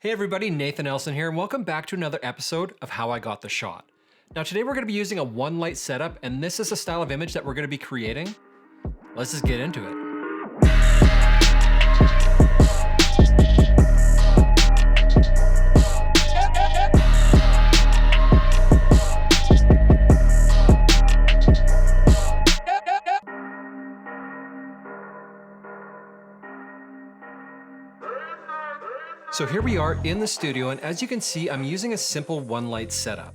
Hey everybody, Nathan Elson here, and welcome back to another episode of How I Got the Shot. Now today we're going to be using a one light setup, and this is a style of image that we're going to be creating. Let's just get into it. So here we are in the studio, and as you can see, I'm using a simple one light setup.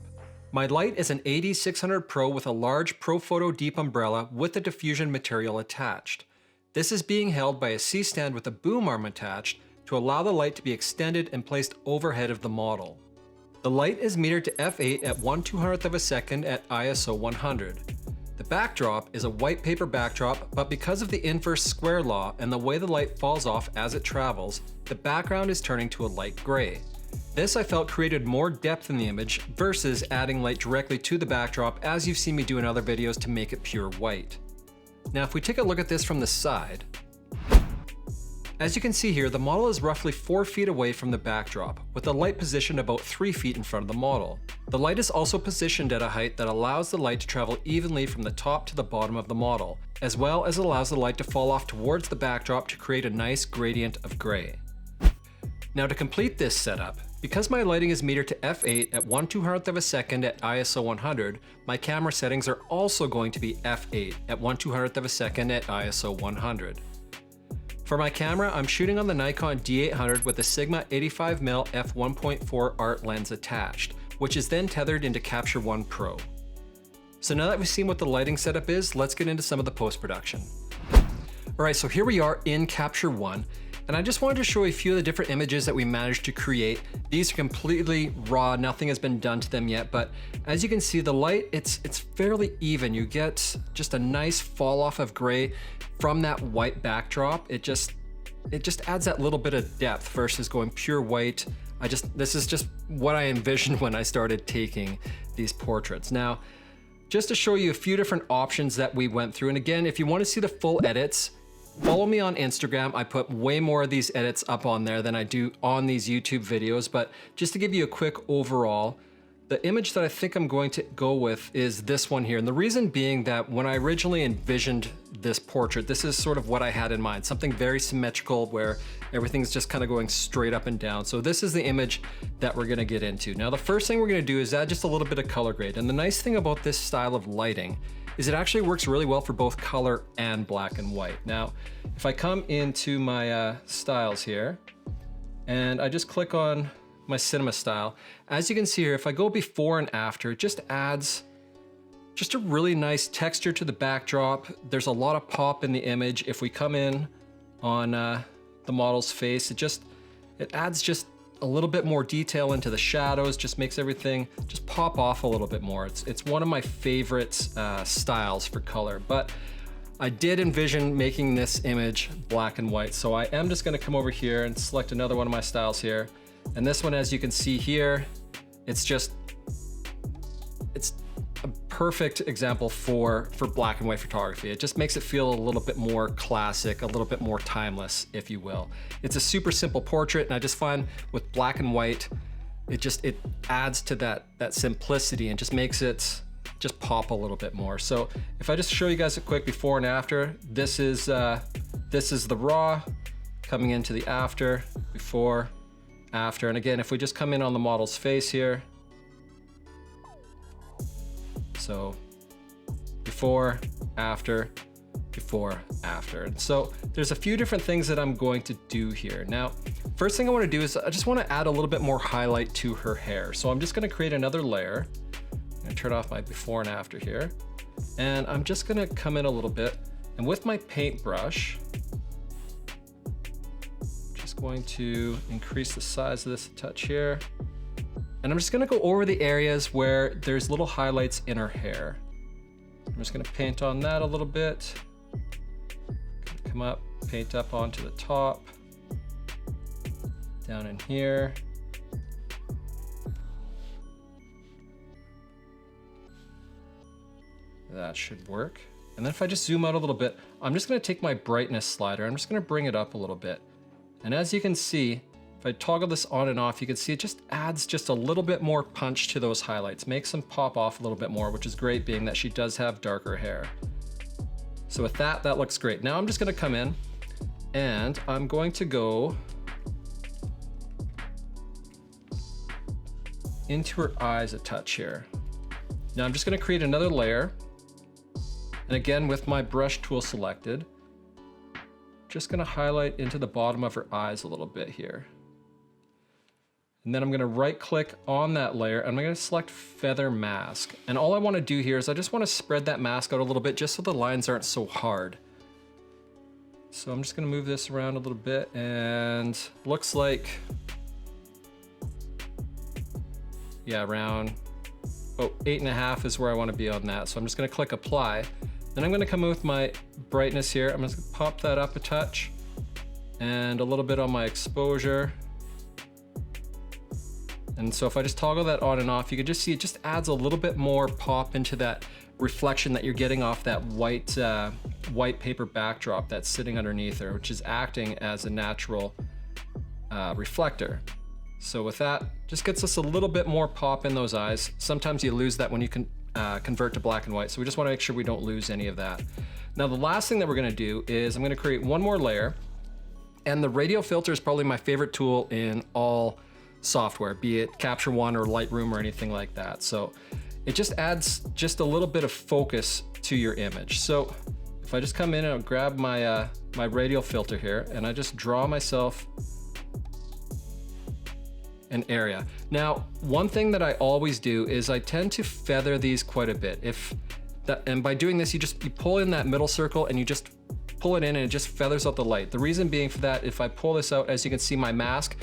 My light is an AD600 Pro with a large Profoto deep umbrella with a diffusion material attached. This is being held by a C-stand with a boom arm attached to allow the light to be extended and placed overhead of the model. The light is metered to f8 at 1/200th of a second at ISO 100. The backdrop is a white paper backdrop, but because of the inverse square law and the way the light falls off as it travels, the background is turning to a light gray. This I felt created more depth in the image versus adding light directly to the backdrop, as you've seen me do in other videos to make it pure white. Now if we take a look at this from the side, as you can see here, the model is roughly 4 feet away from the backdrop, with the light positioned about 3 feet in front of the model. The light is also positioned at a height that allows the light to travel evenly from the top to the bottom of the model, as well as allows the light to fall off towards the backdrop to create a nice gradient of gray. Now to complete this setup, because my lighting is metered to f8 at 1/200th of a second at ISO 100, my camera settings are also going to be f8 at 1/200th of a second at ISO 100. For my camera, I'm shooting on the Nikon D800 with a Sigma 85mm f1.4 art lens attached, which is then tethered into Capture One Pro. So now that we've seen what the lighting setup is, let's get into some of the post-production. Alright, so here we are in Capture One, and I just wanted to show a few of the different images that we managed to create. These are completely raw, nothing has been done to them yet, but as you can see, the light, it's fairly even. You get just a nice fall off of gray from that white backdrop. It just adds that little bit of depth versus going pure white. This is just what I envisioned when I started taking these portraits. Now, just to show you a few different options that we went through, and again, if you want to see the full edits, follow me on Instagram. I put way more of these edits up on there than I do on these YouTube videos, but just to give you a quick overall, the image that I think I'm going to go with is this one here. And the reason being that when I originally envisioned this portrait, this is sort of what I had in mind, something very symmetrical where everything's just kind of going straight up and down. So this is the image that we're gonna get into. Now, the first thing we're gonna do is add just a little bit of color grade. And the nice thing about this style of lighting is it actually works really well for both color and black and white. Now, if I come into my styles here, and I just click on my cinema style, as you can see here, if I go before and after, it just adds just a really nice texture to the backdrop. There's a lot of pop in the image. If we come in on the model's face, it adds just a little bit more detail into the shadows, just makes everything just pop off a little bit more. It's one of my favorite styles for color, but I did envision making this image black and white. So I am just gonna come over here and select another one of my styles here. And this one, as you can see here, it's a perfect example for black and white photography. It just makes it feel a little bit more classic, a little bit more timeless, if you will. It's a super simple portrait, and I just find with black and white, it adds to that simplicity and just makes it just pop a little bit more. So if I just show you guys a quick before and after, this is the raw coming into the after, before, after. And again, if we just come in on the model's face here, so before, after, before, after. And so there's a few different things that I'm going to do here. Now, first thing I want to do is I just want to add a little bit more highlight to her hair. So I'm just going to create another layer. I'm going to turn off my before and after here. And I'm just going to come in a little bit. And with my paintbrush, going to increase the size of this a touch here. And I'm just gonna go over the areas where there's little highlights in her hair. I'm just gonna paint on that a little bit. Come up, paint up onto the top, down in here. That should work. And then if I just zoom out a little bit, I'm just gonna take my brightness slider, I'm just gonna bring it up a little bit. And as you can see, If I toggle this on and off, you can see it just adds just a little bit more punch to those highlights, makes them pop off a little bit more, which is great being that she does have darker hair. So with that, that looks great. Now I'm just gonna come in and I'm going to go into her eyes a touch here. Now I'm just gonna create another layer. And again, with my brush tool selected, just gonna highlight into the bottom of her eyes a little bit here. And then I'm gonna right click on that layer and I'm gonna select Feather Mask. And all I wanna do here is I just wanna spread that mask out a little bit just so the lines aren't so hard. So I'm just gonna move this around a little bit and looks like, yeah, around, 8.5 is where I wanna be on that. So I'm just gonna click Apply. Then I'm gonna come in with my brightness here. I'm just gonna pop that up a touch and a little bit on my exposure. And so if I just toggle that on and off, you can just see it just adds a little bit more pop into that reflection that you're getting off that white paper backdrop that's sitting underneath her, which is acting as a natural reflector. So with that, just gets us a little bit more pop in those eyes. Sometimes you lose that when you can convert to black and white, so we just want to make sure we don't lose any of that. Now the last thing that we're going to do is I'm going to create one more layer, and the radial filter is probably my favorite tool in all software, be it Capture One or Lightroom or anything like that. So it just adds just a little bit of focus to your image. So if I just come in and I'll grab my my radial filter here and I just draw myself an area. Now, one thing that I always do is I tend to feather these quite a bit. And by doing this, you pull in that middle circle and you just pull it in and it just feathers out the light. The reason being for that, if I pull this out, as you can see my mask,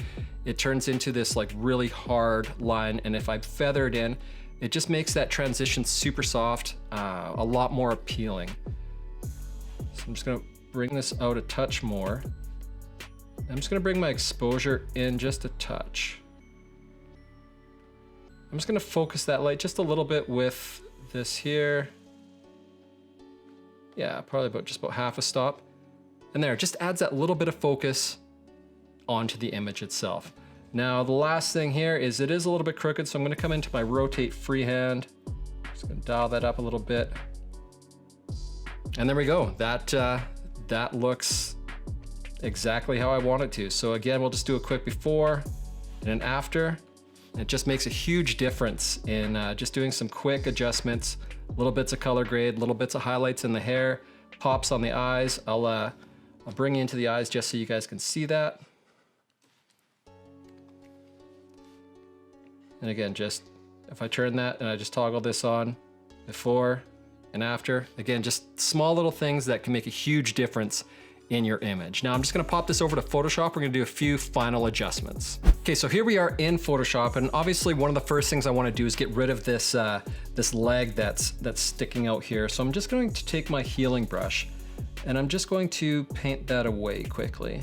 it turns into this like really hard line. And if I feather it in, it just makes that transition super soft, a lot more appealing. So I'm just gonna bring this out a touch more. I'm just gonna bring my exposure in just a touch. I'm just gonna focus that light just a little bit with this here. Yeah, probably just about half a stop. And there, it just adds that little bit of focus onto the image itself. Now, the last thing here is it is a little bit crooked, so I'm gonna come into my rotate freehand. Just gonna dial that up a little bit. And there we go. That looks exactly how I want it to. So again, we'll just do a quick before and an after. It just makes a huge difference in just doing some quick adjustments, little bits of color grade, little bits of highlights in the hair, pops on the eyes. I'll bring you into the eyes just so you guys can see that. And again, just if I turn that and I just toggle this on before and after, again, just small little things that can make a huge difference in your image. Now I'm just gonna pop this over to Photoshop. We're gonna do a few final adjustments. Okay, so here we are in Photoshop, and obviously one of the first things I wanna do is get rid of this, this leg that's sticking out here. So I'm just going to take my healing brush and I'm just going to paint that away quickly.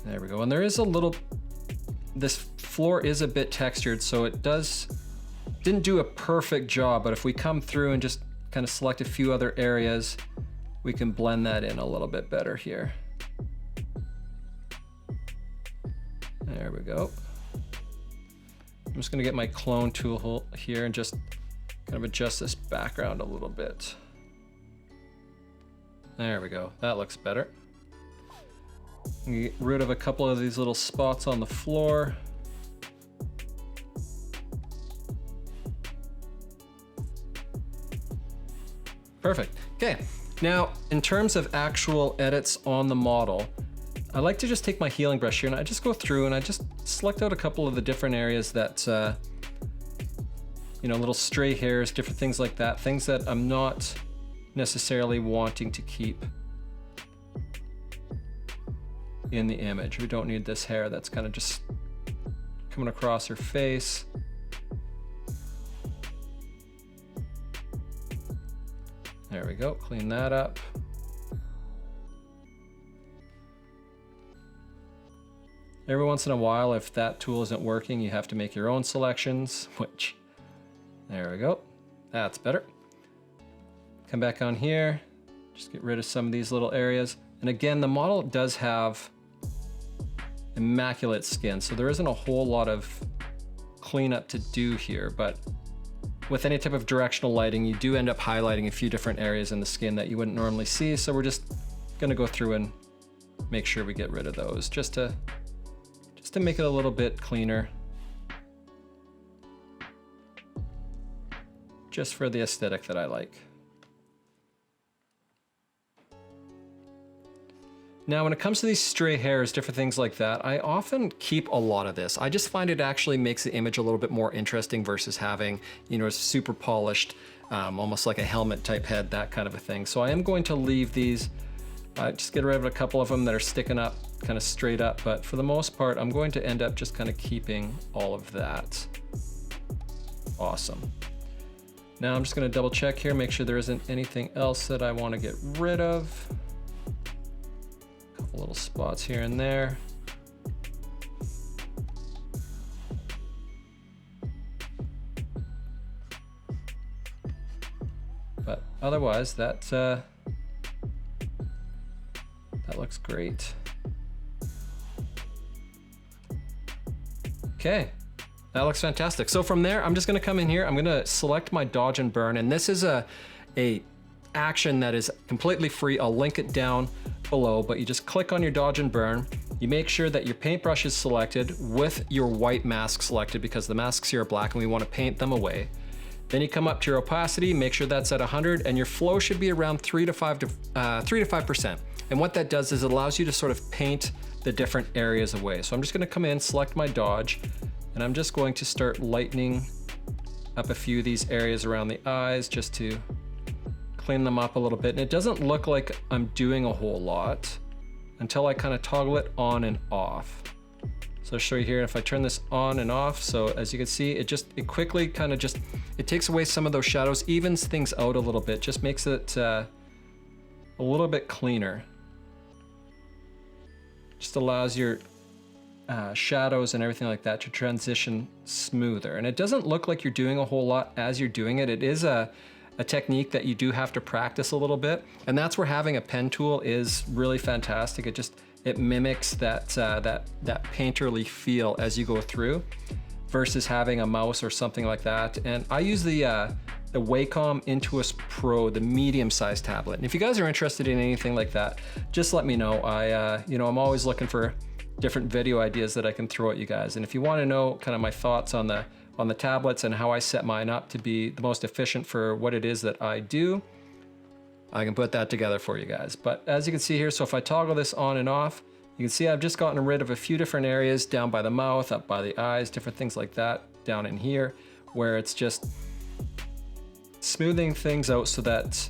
There we go, and there is a little, this floor is a bit textured, so it didn't do a perfect job, but if we come through and just kind of select a few other areas, we can blend that in a little bit better here. There we go. I'm just gonna get my clone tool here and just kind of adjust this background a little bit. There we go, that looks better. Get rid of a couple of these little spots on the floor. Perfect. Okay, now in terms of actual edits on the model, I like to just take my healing brush here and I just go through and I just select out a couple of the different areas that, you know, little stray hairs, different things like that, things that I'm not necessarily wanting to keep in the image. We don't need this hair that's kind of just coming across her face. There we go, clean that up. Every once in a while, if that tool isn't working, you have to make your own selections, which, there we go, that's better. Come back on here, just get rid of some of these little areas. And again, the model does have immaculate skin, so there isn't a whole lot of cleanup to do here, but with any type of directional lighting, you do end up highlighting a few different areas in the skin that you wouldn't normally see. So we're just gonna go through and make sure we get rid of those just to make it a little bit cleaner. Just for the aesthetic that I like. Now, when it comes to these stray hairs, different things like that, I often keep a lot of this. I just find it actually makes the image a little bit more interesting versus having, you know, a super polished, almost like a helmet type head, that kind of a thing. So I am going to leave these, just get rid of a couple of them that are sticking up kind of straight up, but for the most part, I'm going to end up just kind of keeping all of that. Awesome. Now I'm just gonna double check here, make sure there isn't anything else that I wanna get rid of. A couple little spots here and there. But otherwise, that looks great. Okay. That looks fantastic. So from there, I'm just gonna come in here, I'm gonna select my dodge and burn, and this is a action that is completely free. I'll link it down below, but you just click on your dodge and burn. You make sure that your paintbrush is selected with your white mask selected because the masks here are black and we wanna paint them away. Then you come up to your opacity, make sure that's at 100, and your flow should be around 3 to 5%. And what that does is it allows you to sort of paint the different areas away. So I'm just gonna come in, select my dodge, and I'm just going to start lightening up a few of these areas around the eyes just to clean them up a little bit. And it doesn't look like I'm doing a whole lot until I kind of toggle it on and off. So I'll show you here, if I turn this on and off, so as you can see, it quickly kind of it takes away some of those shadows, evens things out a little bit, just makes it a little bit cleaner. Just allows your shadows and everything like that to transition smoother. And it doesn't look like you're doing a whole lot as you're doing it. It is a technique that you do have to practice a little bit. And that's where having a pen tool is really fantastic. It mimics that painterly feel as you go through versus having a mouse or something like that. And I use the Wacom Intuos Pro, the medium-sized tablet. And if you guys are interested in anything like that, just let me know. I'm always looking for different video ideas that I can throw at you guys. And if you want to know kind of my thoughts on the tablets and how I set mine up to be the most efficient for what it is that I do, I can put that together for you guys. But as you can see here, so if I toggle this on and off, you can see I've just gotten rid of a few different areas down by the mouth, up by the eyes, different things like that down in here, where it's just smoothing things out so that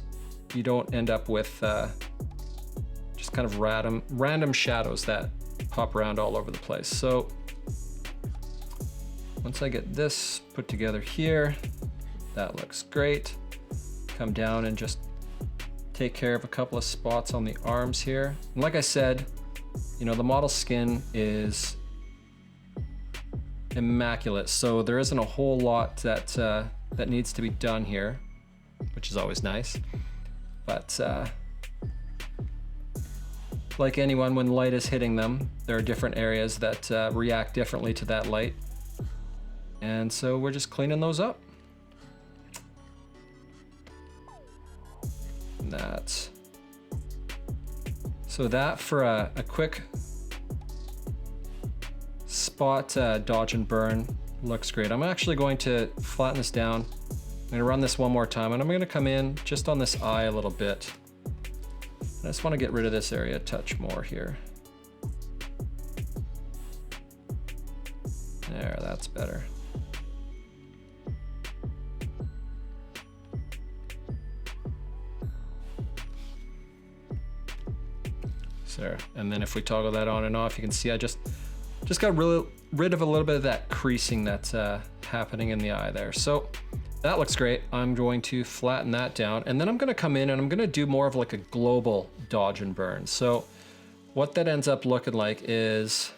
you don't end up with just kind of random shadows that pop around all over the place. So once I get this put together here, that looks great. Come down and just take care of a couple of spots on the arms here. And like I said, you know, the model skin is immaculate, so there isn't a whole lot that needs to be done here, which is always nice. But like anyone, when light is hitting them, there are different areas that react differently to that light. And so we're just cleaning those up. So that for a quick spot dodge and burn looks great. I'm actually going to flatten this down. I'm gonna run this one more time, and I'm gonna come in just on this eye a little bit. I just want to get rid of this area a touch more here. There, that's better. So, and then if we toggle that on and off, you can see I just got rid of a little bit of that creasing that's happening in the eye there. So that looks great. I'm going to flatten that down, and then I'm gonna come in and I'm gonna do more of like a global dodge and burn. So what that ends up looking like is,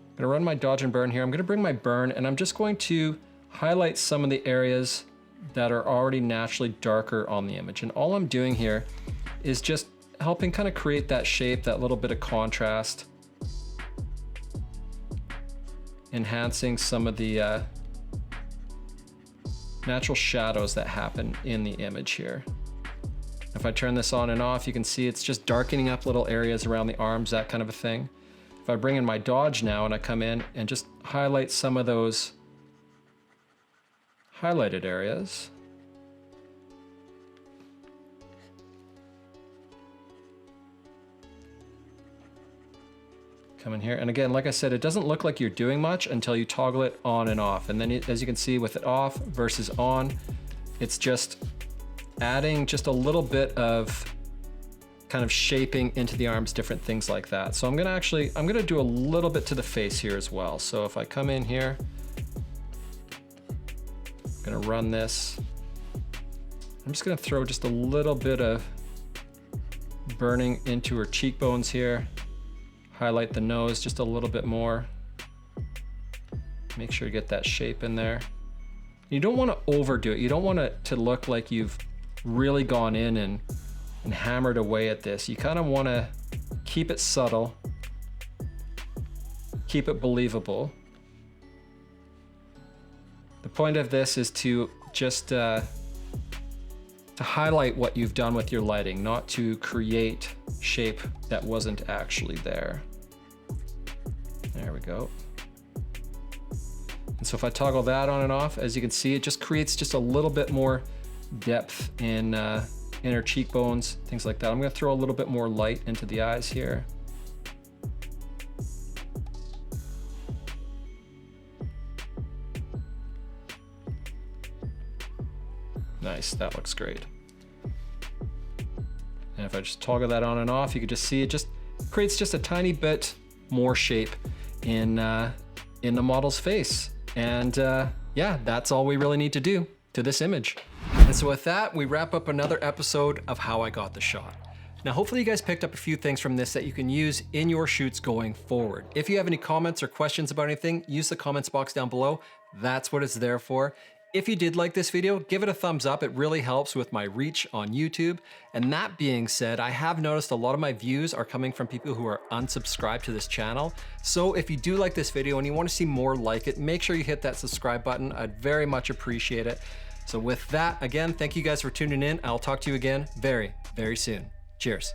I'm gonna run my dodge and burn here. I'm gonna bring my burn, and I'm just going to highlight some of the areas that are already naturally darker on the image. And all I'm doing here is just helping kind of create that shape, that little bit of contrast, enhancing some of the natural shadows that happen in the image here. If I turn this on and off, you can see it's just darkening up little areas around the arms, that kind of a thing. If I bring in my dodge now and I come in and just highlight some of those highlighted areas. Come in here, and again, like I said, it doesn't look like you're doing much until you toggle it on and off. And then as you can see with it off versus on, it's just adding just a little bit of kind of shaping into the arms, different things like that. So I'm gonna do a little bit to the face here as well. So if I come in here, I'm gonna run this. I'm just gonna throw just a little bit of burning into her cheekbones here. Highlight the nose just a little bit more. Make sure you get that shape in there. You don't want to overdo it. You don't want it to look like you've really gone in and hammered away at this. You kind of want to keep it subtle, keep it believable. The point of this is to just to highlight what you've done with your lighting, not to create shape that wasn't actually there. There we go. And so if I toggle that on and off, as you can see, it just creates just a little bit more depth in inner cheekbones, things like that. I'm gonna throw a little bit more light into the eyes here. Nice, that looks great. And if I just toggle that on and off, you can just see it just creates just a tiny bit more shape in the model's face. And yeah, that's all we really need to do to this image. And so with that, we wrap up another episode of How I Got the Shot. Now, hopefully you guys picked up a few things from this that you can use in your shoots going forward. If you have any comments or questions about anything, use the comments box down below. That's what it's there for. If you did like this video, give it a thumbs up. It really helps with my reach on YouTube. And that being said, I have noticed a lot of my views are coming from people who are unsubscribed to this channel. So if you do like this video and you want to see more like it, make sure you hit that subscribe button. I'd very much appreciate it. So with that, again, thank you guys for tuning in. I'll talk to you again very, very soon. Cheers.